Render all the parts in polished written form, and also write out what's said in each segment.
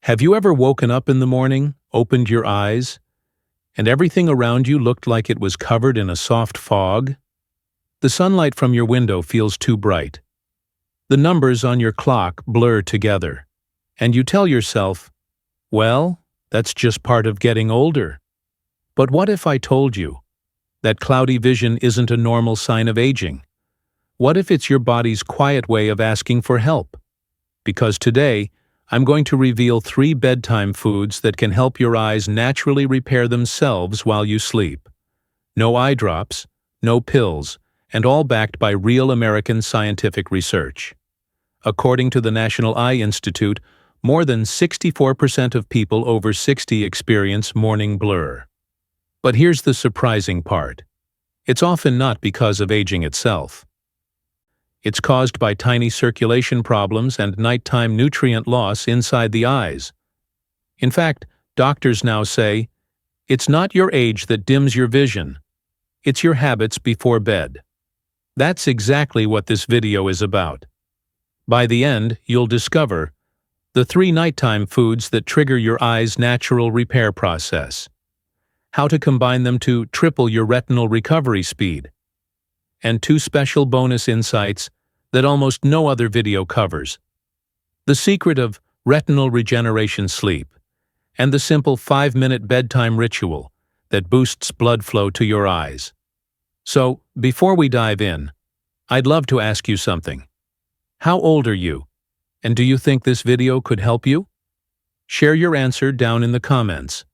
Have you ever woken up in the morning, opened your eyes, and everything around you looked like it was covered in a soft fog? The sunlight from your window feels too bright. The numbers on your clock blur together, and you tell yourself, well, that's just part of getting older. But what if I told you that cloudy vision isn't a normal sign of aging? What if it's your body's quiet way of asking for help? Because today, I'm going to reveal 3 bedtime foods that can help your eyes naturally repair themselves while you sleep. No eye drops, no pills, and all backed by real American scientific research. According to the National Eye Institute, more than 64% of people over 60 experience morning blur. But here's the surprising part. It's often not because of aging itself. It's caused by tiny circulation problems and nighttime nutrient loss inside the eyes. In fact, doctors now say, it's not your age that dims your vision. It's your habits before bed. That's exactly what this video is about. By the end, you'll discover the 3 nighttime foods that trigger your eye's natural repair process, how to combine them to triple your retinal recovery speed, and 2 special bonus insights that almost no other video covers: the secret of retinal regeneration sleep, and the simple 5-minute bedtime ritual that boosts blood flow to your eyes. So, before we dive in, I'd love to ask you something. How old are you? And do you think this video could help you? Share your answer down in the comments.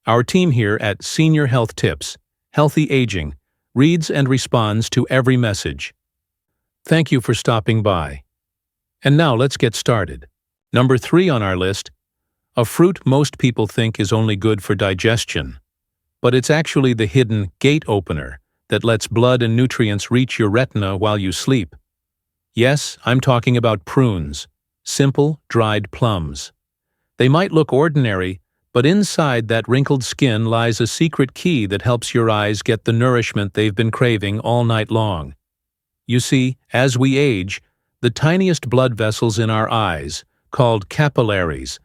Our team here at Senior Health Tips, Healthy Aging, reads and responds to every message. Thank you for stopping by. And now let's get started. Number 3 on our list, a fruit most people think is only good for digestion, but it's actually the hidden gate opener that lets blood and nutrients reach your retina while you sleep. Yes, I'm talking about prunes, simple, dried plums. They might look ordinary, but inside that wrinkled skin lies a secret key that helps your eyes get the nourishment they've been craving all night long. You see, as we age, the tiniest blood vessels in our eyes, called capillaries,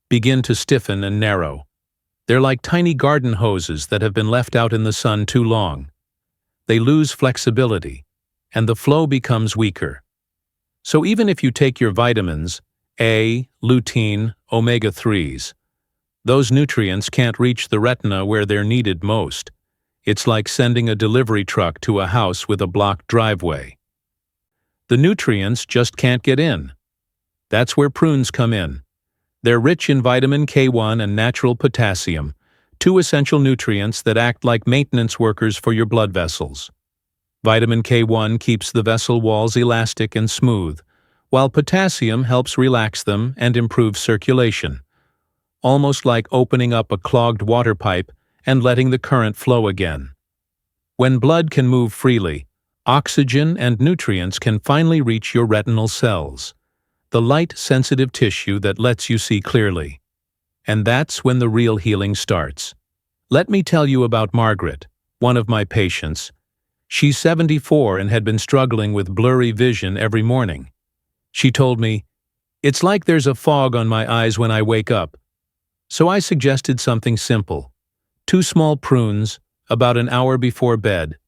begin to stiffen and narrow. They're like tiny garden hoses that have been left out in the sun too long. They lose flexibility, and the flow becomes weaker. So even if you take your vitamins, A, lutein, omega-3s, those nutrients can't reach the retina where they're needed most. It's like sending a delivery truck to a house with a blocked driveway. The nutrients just can't get in. That's where prunes come in. They're rich in vitamin K1 and natural potassium, 2 essential nutrients that act like maintenance workers for your blood vessels. Vitamin K1 keeps the vessel walls elastic and smooth, while potassium helps relax them and improve circulation, almost like opening up a clogged water pipe and letting the current flow again. When blood can move freely, oxygen and nutrients can finally reach your retinal cells, the light-sensitive tissue that lets you see clearly. And that's when the real healing starts. Let me tell you about Margaret, one of my patients. She's 74 and had been struggling with blurry vision every morning. She told me, "It's like there's a fog on my eyes when I wake up." So I suggested something simple: 2 small prunes, about an hour before bed,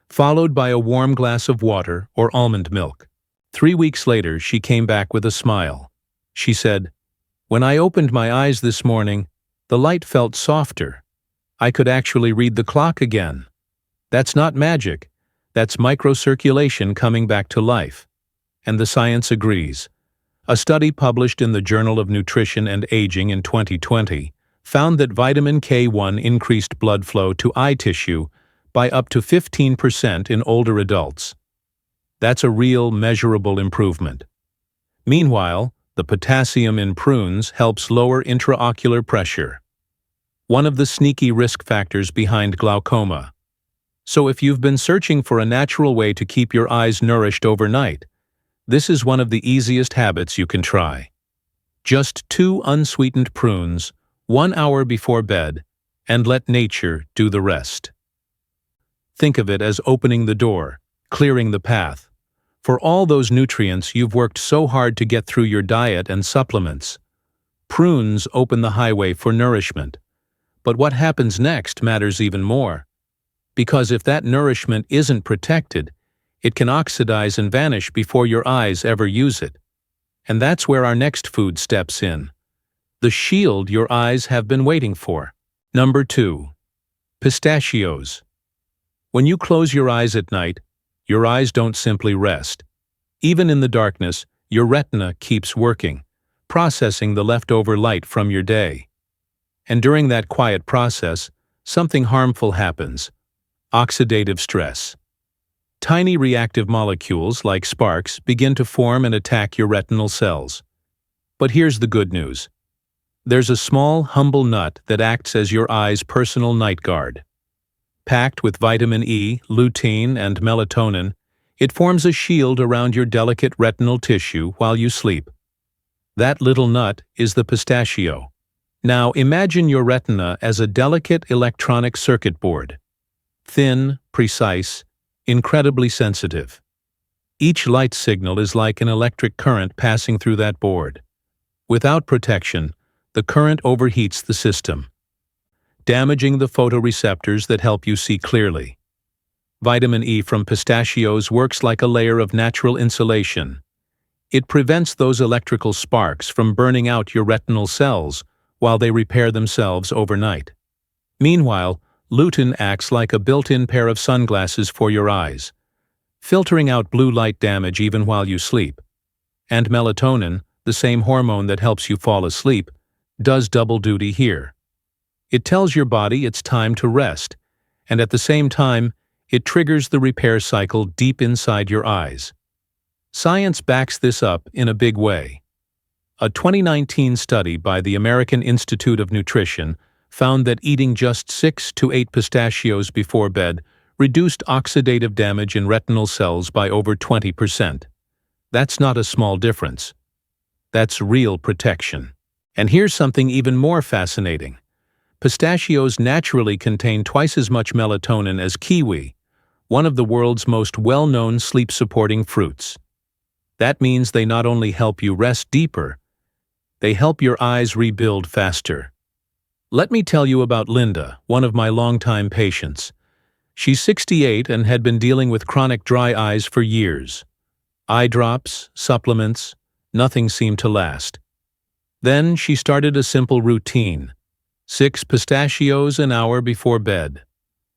followed by a warm glass of water or almond milk. 3 weeks later, she came back with a smile. She said, "When I opened my eyes this morning, the light felt softer. I could actually read the clock again. That's not magic. That's microcirculation coming back to life." And the science agrees. A study published in the Journal of Nutrition and Aging in 2020 found that vitamin K1 increased blood flow to eye tissue by up to 15% in older adults. That's a real, measurable improvement. Meanwhile, the potassium in prunes helps lower intraocular pressure, one of the sneaky risk factors behind glaucoma. So if you've been searching for a natural way to keep your eyes nourished overnight, this is one of the easiest habits you can try. Just 2 unsweetened prunes, 1 hour before bed, and let nature do the rest. Think of it as opening the door, clearing the path, for all those nutrients you've worked so hard to get through your diet and supplements. Prunes open the highway for nourishment. But what happens next matters even more. Because if that nourishment isn't protected, it can oxidize and vanish before your eyes ever use it. And that's where our next food steps in. The shield your eyes have been waiting for. Number 2. Pistachios. When you close your eyes at night, your eyes don't simply rest. Even in the darkness, your retina keeps working, processing the leftover light from your day. And during that quiet process, something harmful happens: oxidative stress. Tiny reactive molecules, like sparks, begin to form and attack your retinal cells. But here's the good news. There's a small, humble nut that acts as your eye's personal night guard. Packed with vitamin E, lutein, and melatonin, it forms a shield around your delicate retinal tissue while you sleep. That little nut is the pistachio. Now imagine your retina as a delicate electronic circuit board. Thin, precise, incredibly sensitive. Each light signal is like an electric current passing through that board. Without protection, the current overheats the system, damaging the photoreceptors that help you see clearly. Vitamin E from pistachios works like a layer of natural insulation. It prevents those electrical sparks from burning out your retinal cells while they repair themselves overnight. Meanwhile, lutein acts like a built-in pair of sunglasses for your eyes, filtering out blue light damage even while you sleep. And melatonin, the same hormone that helps you fall asleep, does double duty here. It tells your body it's time to rest, and at the same time, it triggers the repair cycle deep inside your eyes. Science backs this up in a big way. A 2019 study by the American Institute of Nutrition found that eating just 6 to 8 pistachios before bed reduced oxidative damage in retinal cells by over 20%. That's not a small difference. That's real protection. And here's something even more fascinating. Pistachios naturally contain twice as much melatonin as kiwi, one of the world's most well-known sleep-supporting fruits. That means they not only help you rest deeper, they help your eyes rebuild faster. Let me tell you about Linda, one of my longtime patients. She's 68 and had been dealing with chronic dry eyes for years. Eye drops, supplements, nothing seemed to last. Then she started a simple routine: 6 pistachios an hour before bed.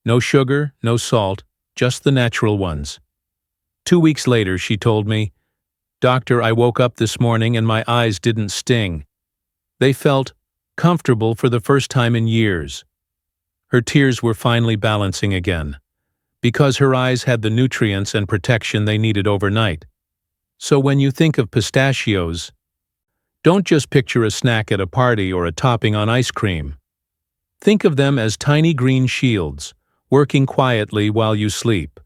No sugar, no salt, just the natural ones. 2 weeks later, she told me, "Doctor, I woke up this morning and my eyes didn't sting. They felt comfortable for the first time in years." Her tears were finally balancing again, because her eyes had the nutrients and protection they needed overnight. So when you think of pistachios, don't just picture a snack at a party or a topping on ice cream. Think of them as tiny green shields, working quietly while you sleep,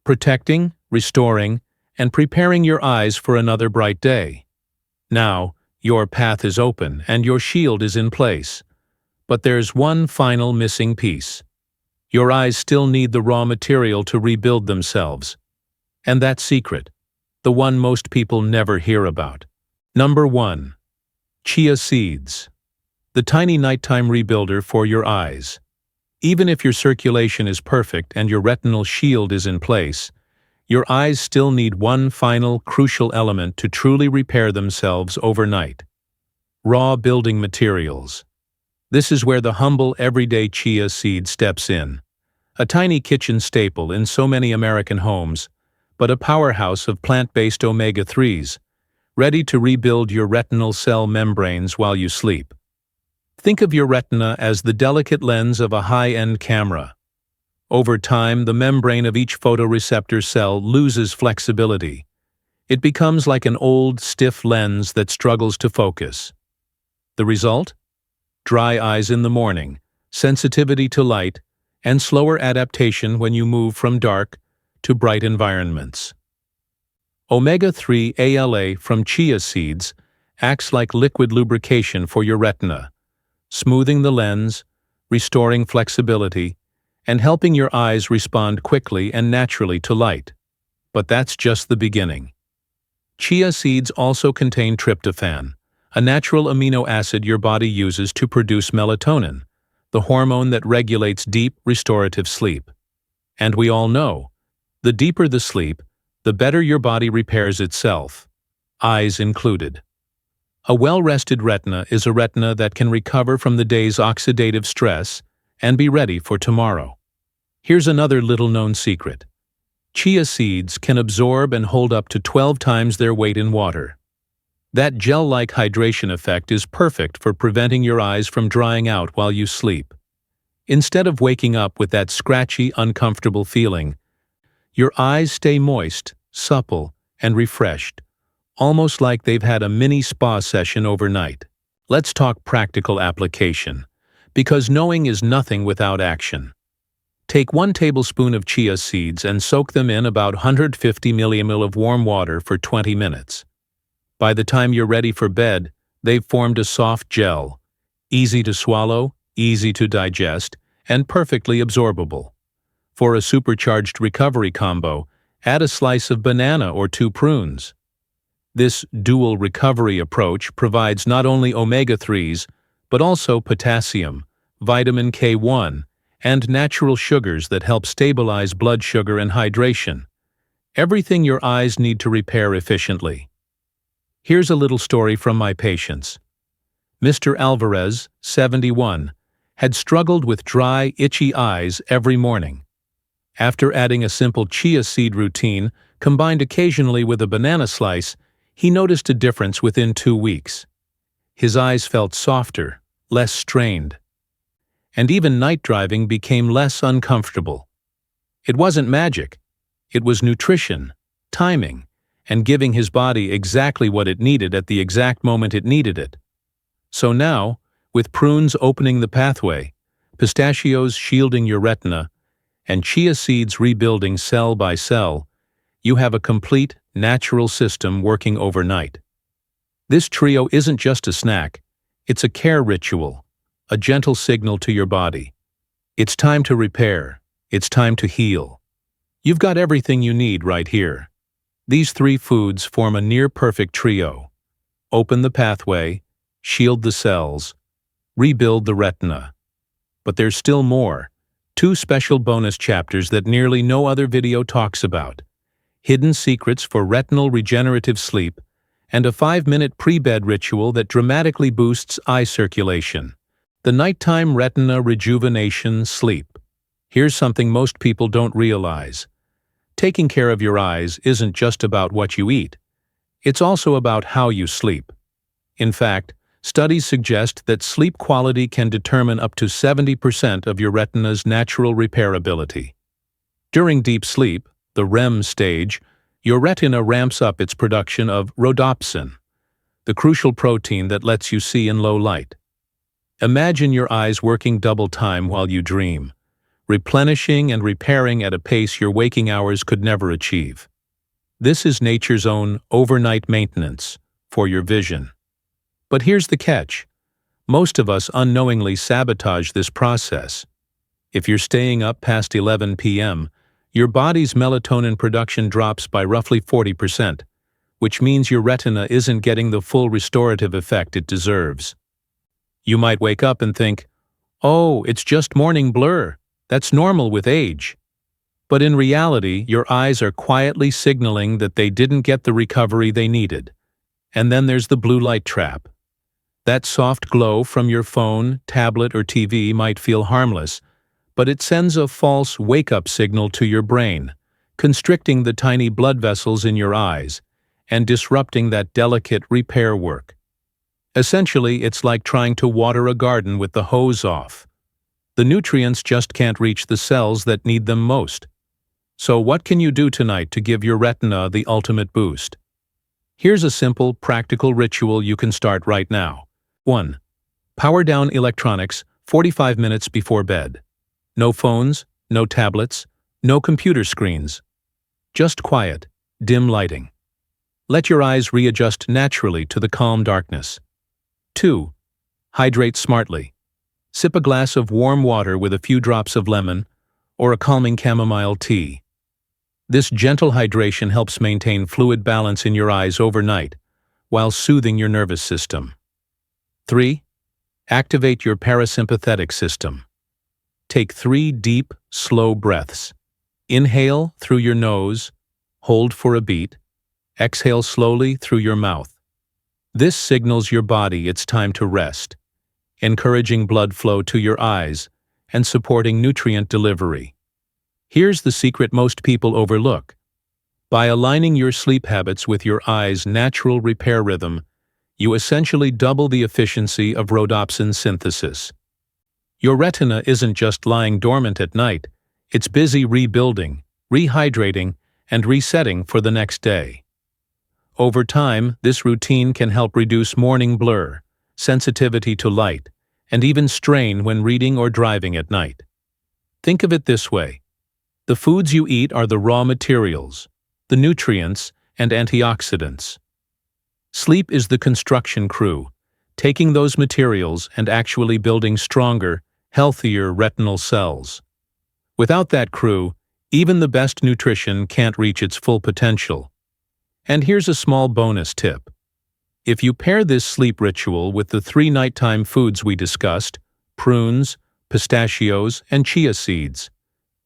protecting, restoring, and preparing your eyes for another bright day. Now, your path is open and your shield is in place. But there's one final missing piece. Your eyes still need the raw material to rebuild themselves. And that secret, the one most people never hear about. Number 1. Chia seeds. The tiny nighttime rebuilder for your eyes. Even if your circulation is perfect and your retinal shield is in place, your eyes still need one final, crucial element to truly repair themselves overnight: raw building materials. This is where the humble, everyday chia seed steps in. A tiny kitchen staple in so many American homes, but a powerhouse of plant-based omega-3s, ready to rebuild your retinal cell membranes while you sleep. Think of your retina as the delicate lens of a high-end camera. Over time, the membrane of each photoreceptor cell loses flexibility. It becomes like an old, stiff lens that struggles to focus. The result? Dry eyes in the morning, sensitivity to light, and slower adaptation when you move from dark to bright environments. Omega-3 ALA from chia seeds acts like liquid lubrication for your retina, smoothing the lens, restoring flexibility, and helping your eyes respond quickly and naturally to light. But that's just the beginning. Chia seeds also contain tryptophan, a natural amino acid your body uses to produce melatonin, the hormone that regulates deep, restorative sleep. And we all know, the deeper the sleep, the better your body repairs itself, eyes included. A well-rested retina is a retina that can recover from the day's oxidative stress and be ready for tomorrow. Here's another little-known secret. Chia seeds can absorb and hold up to 12 times their weight in water. That gel-like hydration effect is perfect for preventing your eyes from drying out while you sleep. Instead of waking up with that scratchy, uncomfortable feeling, your eyes stay moist, supple, and refreshed, almost like they've had a mini spa session overnight. Let's talk practical application, because knowing is nothing without action. Take 1 tablespoon of chia seeds and soak them in about 150 milliliters of warm water for 20 minutes. By the time you're ready for bed, they've formed a soft gel, easy to swallow, easy to digest, and perfectly absorbable. For a supercharged recovery combo, add a slice of banana or 2 prunes. This dual recovery approach provides not only omega-3s, but also potassium, vitamin K1, and natural sugars that help stabilize blood sugar and hydration. Everything your eyes need to repair efficiently. Here's a little story from my patients. Mr. Alvarez, 71, had struggled with dry, itchy eyes every morning. After adding a simple chia seed routine, combined occasionally with a banana slice, he noticed a difference within 2 weeks. His eyes felt softer, less strained. And even night driving became less uncomfortable. It wasn't magic. It was nutrition, timing, and giving his body exactly what it needed at the exact moment it needed it. So now, with prunes opening the pathway, pistachios shielding your retina, and chia seeds rebuilding cell by cell, you have a complete, natural system working overnight. This trio isn't just a snack, it's a care ritual, a gentle signal to your body. It's time to repair, it's time to heal. You've got everything you need right here. These 3 foods form a near-perfect trio. Open the pathway, shield the cells, rebuild the retina. But there's still more. 2 special bonus chapters that nearly no other video talks about. Hidden secrets for retinal regenerative sleep, and a 5-minute pre-bed ritual that dramatically boosts eye circulation. The nighttime retina rejuvenation sleep. Here's something most people don't realize. Taking care of your eyes isn't just about what you eat. It's also about how you sleep. In fact, studies suggest that sleep quality can determine up to 70% of your retina's natural repairability. During deep sleep, the REM stage, your retina ramps up its production of rhodopsin, the crucial protein that lets you see in low light. Imagine your eyes working double time while you dream, replenishing and repairing at a pace your waking hours could never achieve. This is nature's own overnight maintenance for your vision. But here's the catch. Most of us unknowingly sabotage this process. If you're staying up past 11 p.m., your body's melatonin production drops by roughly 40%, which means your retina isn't getting the full restorative effect it deserves. You might wake up and think, "Oh, it's just morning blur. That's normal with age." But in reality, your eyes are quietly signaling that they didn't get the recovery they needed. And then there's the blue light trap. That soft glow from your phone, tablet, or TV might feel harmless, but it sends a false wake-up signal to your brain, constricting the tiny blood vessels in your eyes and disrupting that delicate repair work. Essentially, it's like trying to water a garden with the hose off. The nutrients just can't reach the cells that need them most. So what can you do tonight to give your retina the ultimate boost? Here's a simple, practical ritual you can start right now. 1. Power down electronics 45 minutes before bed. No phones, no tablets, no computer screens. Just quiet, dim lighting. Let your eyes readjust naturally to the calm darkness. 2. Hydrate smartly. Sip a glass of warm water with a few drops of lemon or a calming chamomile tea. This gentle hydration helps maintain fluid balance in your eyes overnight while soothing your nervous system. 3. Activate your parasympathetic system. Take 3 deep, slow breaths. Inhale through your nose, hold for a beat, exhale slowly through your mouth. This signals your body it's time to rest, encouraging blood flow to your eyes and supporting nutrient delivery. Here's the secret most people overlook. By aligning your sleep habits with your eye's natural repair rhythm, you essentially double the efficiency of rhodopsin synthesis. Your retina isn't just lying dormant at night, it's busy rebuilding, rehydrating, and resetting for the next day. Over time, this routine can help reduce morning blur, sensitivity to light, and even strain when reading or driving at night. Think of it this way. The foods you eat are the raw materials, the nutrients, and antioxidants. Sleep is the construction crew, taking those materials and actually building stronger, healthier retinal cells. Without that crew, even the best nutrition can't reach its full potential. And here's a small bonus tip. If you pair this sleep ritual with the 3 nighttime foods we discussed, prunes, pistachios, and chia seeds,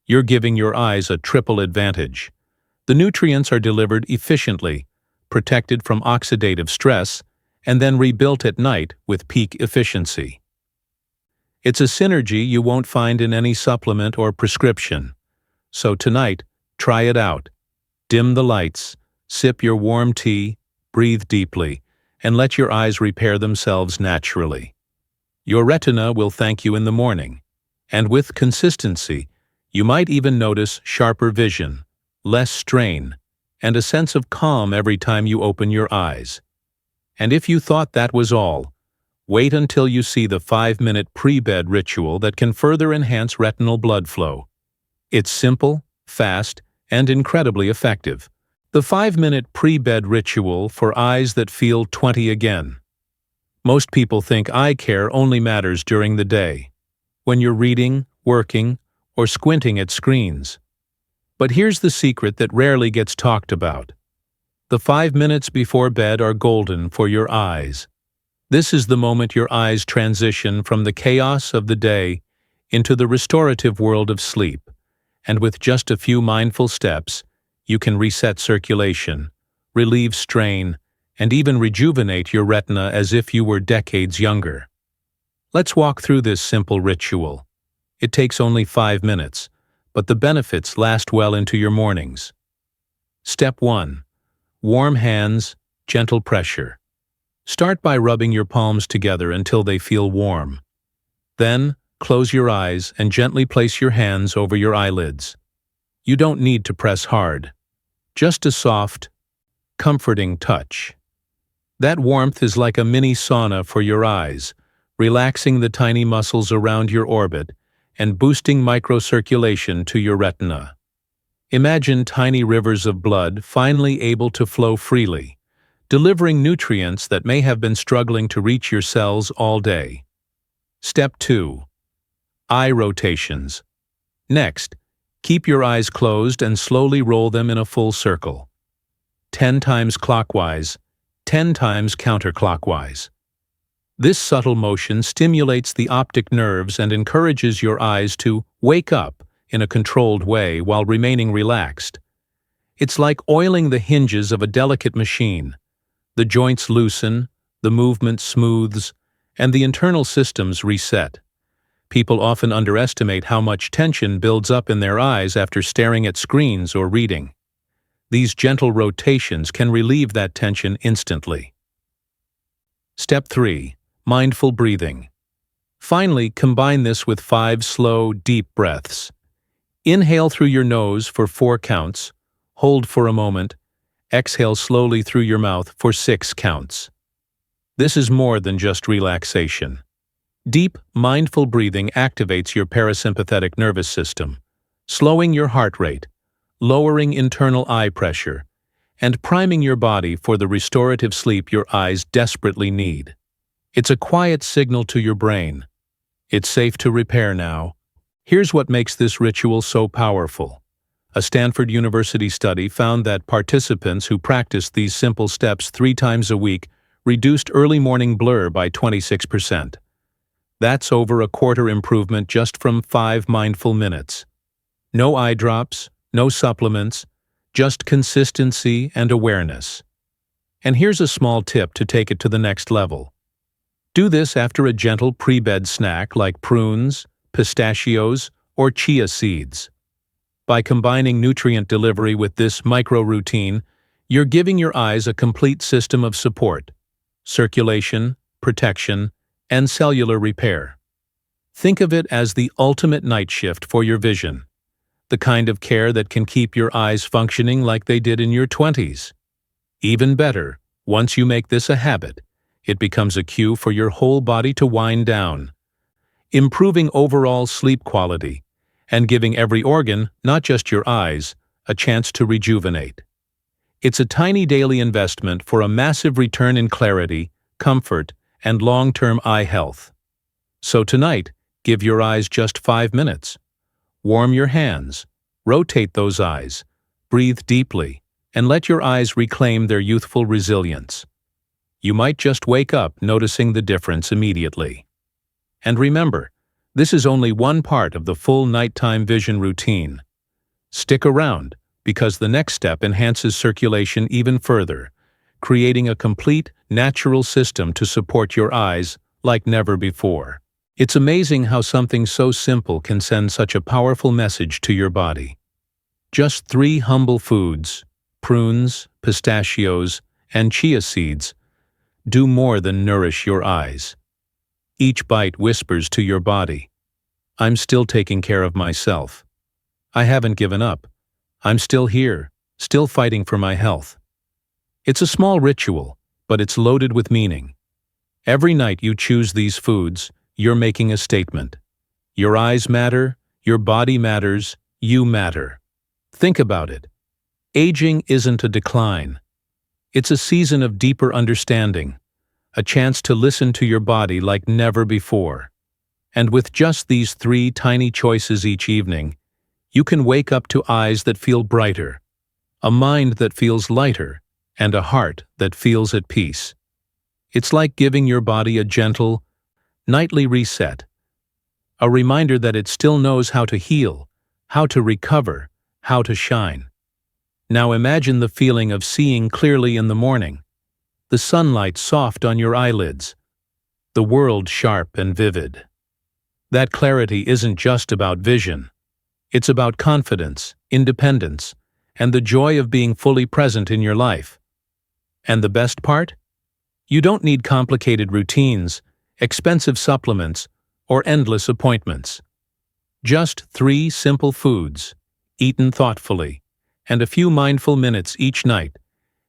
you're giving your eyes a triple advantage. The nutrients are delivered efficiently, protected from oxidative stress, and then rebuilt at night with peak efficiency. It's a synergy you won't find in any supplement or prescription. So tonight, try it out. Dim the lights, sip your warm tea, breathe deeply, and let your eyes repair themselves naturally. Your retina will thank you in the morning, and with consistency, you might even notice sharper vision, less strain, and a sense of calm every time you open your eyes. And if you thought that was all, wait until you see the 5-minute pre-bed ritual that can further enhance retinal blood flow. It's simple, fast, and incredibly effective. The 5-minute pre-bed ritual for eyes that feel 20 again. Most people think eye care only matters during the day, when you're reading, working, or squinting at screens. But here's the secret that rarely gets talked about. The 5 minutes before bed are golden for your eyes. This is the moment your eyes transition from the chaos of the day into the restorative world of sleep, and with just a few mindful steps, you can reset circulation, relieve strain, and even rejuvenate your retina as if you were decades younger. Let's walk through this simple ritual. It takes only 5 minutes, but the benefits last well into your mornings. Step 1. Warm hands, gentle pressure. Start by rubbing your palms together until they feel warm. Then, close your eyes and gently place your hands over your eyelids. You don't need to press hard. Just a soft, comforting touch. That warmth is like a mini sauna for your eyes, relaxing the tiny muscles around your orbit and boosting microcirculation to your retina. Imagine tiny rivers of blood finally able to flow freely, delivering nutrients that may have been struggling to reach your cells all day. Step 2. Eye rotations. Next, keep your eyes closed and slowly roll them in a full circle. 10 times clockwise, 10 times counterclockwise. This subtle motion stimulates the optic nerves and encourages your eyes to wake up in a controlled way while remaining relaxed. It's like oiling the hinges of a delicate machine. The joints loosen, the movement smooths, and the internal systems reset. People often underestimate how much tension builds up in their eyes after staring at screens or reading. These gentle rotations can relieve that tension instantly. Step 3. Mindful breathing. Finally, combine this with 5 slow, deep breaths. Inhale through your nose for 4 counts, hold for a moment, exhale slowly through your mouth for 6 counts. This is more than just relaxation. Deep, mindful breathing activates your parasympathetic nervous system, slowing your heart rate, lowering internal eye pressure, and priming your body for the restorative sleep your eyes desperately need. It's a quiet signal to your brain. It's safe to repair now. Here's what makes this ritual so powerful. A Stanford University study found that participants who practiced these simple steps 3 times a week reduced early morning blur by 26%. That's over a quarter improvement just from 5 mindful minutes. No eye drops, no supplements, just consistency and awareness. And here's a small tip to take it to the next level. Do this after a gentle pre-bed snack like prunes, pistachios, or chia seeds. By combining nutrient delivery with this micro-routine, you're giving your eyes a complete system of support: circulation, protection, and cellular repair. Think of it as the ultimate night shift for your vision, the kind of care that can keep your eyes functioning like they did in your 20s. Even better, once you make this a habit, it becomes a cue for your whole body to wind down, improving overall sleep quality and giving every organ, not just your eyes, a chance to rejuvenate. It's a tiny daily investment for a massive return in clarity, comfort, and long-term eye health. So tonight, give your eyes just 5 minutes. Warm your hands, rotate those eyes, breathe deeply, and let your eyes reclaim their youthful resilience. You might just wake up noticing the difference immediately. And remember, this is only one part of the full nighttime vision routine. Stick around, because the next step enhances circulation even further, creating a complete, natural system to support your eyes like never before. It's amazing how something so simple can send such a powerful message to your body. Just 3 humble foods, prunes, pistachios, and chia seeds, do more than nourish your eyes. Each bite whispers to your body, "I'm still taking care of myself. I haven't given up. I'm still here, still fighting for my health." It's a small ritual, but it's loaded with meaning. Every night you choose these foods, you're making a statement. Your eyes matter, your body matters, you matter. Think about it. Aging isn't a decline. It's a season of deeper understanding, a chance to listen to your body like never before. And with just these 3 tiny choices each evening, you can wake up to eyes that feel brighter, a mind that feels lighter, and a heart that feels at peace. It's like giving your body a gentle, nightly reset, a reminder that it still knows how to heal, how to recover, how to shine. Now imagine the feeling of seeing clearly in the morning, the sunlight soft on your eyelids, the world sharp and vivid. That clarity isn't just about vision. It's about confidence, independence, and the joy of being fully present in your life. And the best part? You don't need complicated routines, expensive supplements, or endless appointments. Just 3 simple foods, eaten thoughtfully, and a few mindful minutes each night,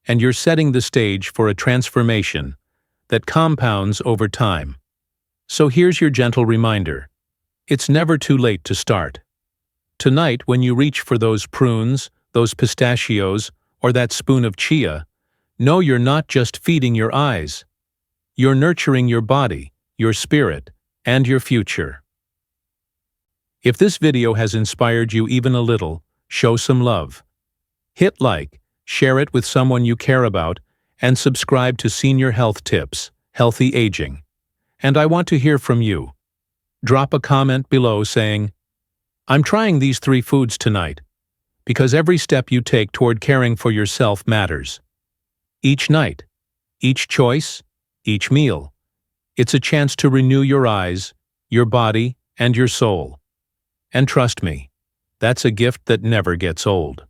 and you're setting the stage for a transformation that compounds over time. So here's your gentle reminder. It's never too late to start. Tonight, when you reach for those prunes, those pistachios, or that spoon of chia, know you're not just feeding your eyes. You're nurturing your body, your spirit, and your future. If this video has inspired you even a little, show some love. Hit like, share it with someone you care about, and subscribe to Senior Health Tips, Healthy Aging. And I want to hear from you. Drop a comment below saying, "I'm trying these 3 foods tonight," because every step you take toward caring for yourself matters. Each night, each choice, each meal, it's a chance to renew your eyes, your body, and your soul. And trust me, that's a gift that never gets old.